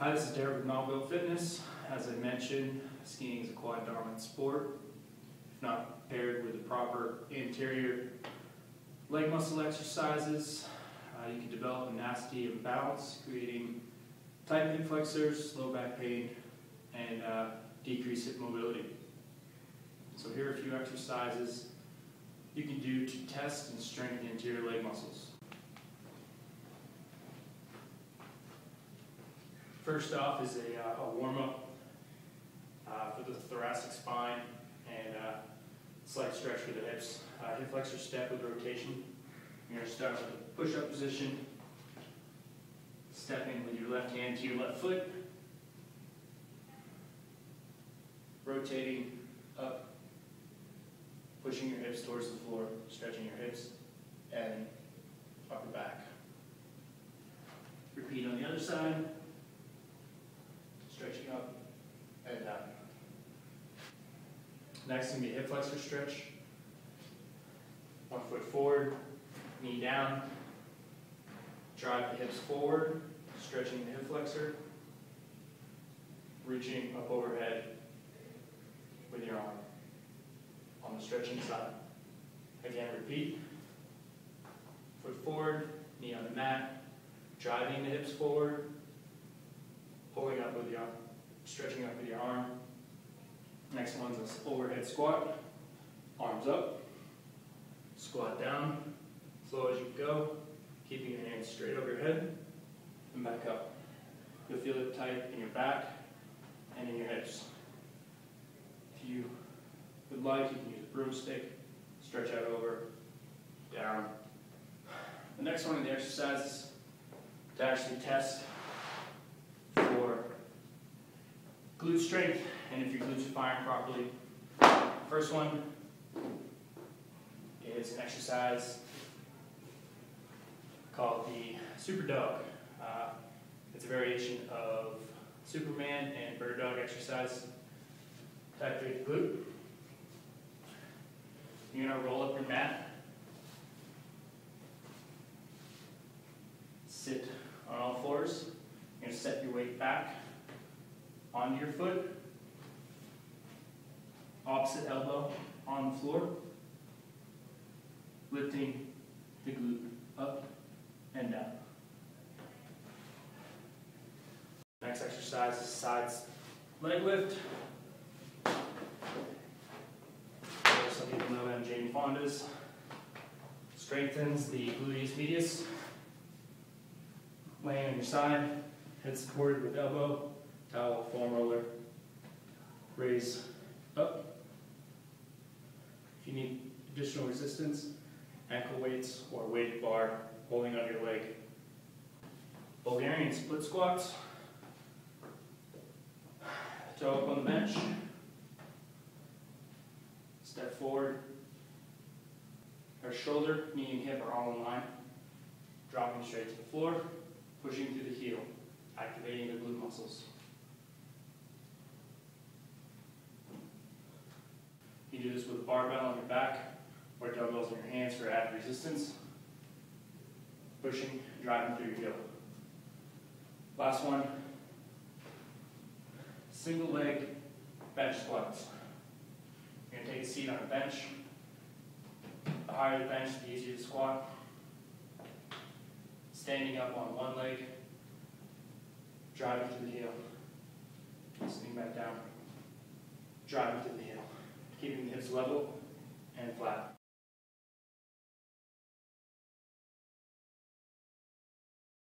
Hi, this is Derek with Melville Fitness. As I mentioned, skiing is a quad dominant sport. If not paired with the proper anterior leg muscle exercises, you can develop a nasty imbalance, creating tight hip flexors, low back pain, and decreased hip mobility. So here are a few exercises you can do to test and strengthen the anterior leg muscles. First off is a warm-up for the thoracic spine and slight stretch for the hips. Hip flexor step with rotation. You're going to start with a push-up position, stepping with your left hand to your left foot, rotating up, pushing your hips towards the floor, stretching your hips and upper back. Repeat on the other side. Stretching up and down. Next is going to be a hip flexor stretch. 1 foot forward, knee down. Drive the hips forward, stretching the hip flexor. Reaching up overhead with your arm on the stretching side. Again, repeat. Foot forward, knee on the mat. Driving the hips forward. Pulling up with your arm, stretching up with your arm. Next one's an overhead squat. Arms up. Squat down. Slow as you go. Keeping your hands straight over your head. And back up. You'll feel it tight in your back and in your hips. If you would like, you can use a broomstick. Stretch out over, down. The next one in the exercises to actually test for glute strength and if your glutes are firing properly. First one is an exercise called the super dog. It's a variation of Superman and bird dog exercise to activate the glute. You're going to roll up your mat, sit on all fours. You're going to set your weight back onto your foot, opposite elbow on the floor, lifting the glute up and down. Next exercise is sides leg lift. Some people know them Jane Fonda's. Strengthens the gluteus medius. Laying on your side. Head supported with elbow, towel, foam roller, raise up. If you need additional resistance, ankle weights or weighted bar holding on your leg. Bulgarian split squats. Toe up on the bench. Step forward. Our shoulder, knee, and hip are all in line. Dropping straight to the floor, pushing through the heel. Activating the glute muscles. You do this with a barbell on your back or dumbbells in your hands for added resistance. Pushing, driving through your heel. Last one, single leg bench squats. You're going to take a seat on a bench. The higher the bench, the easier to squat. Standing up on one leg. Driving to the heel, sitting back down, driving to the heel, keeping the hips level and flat.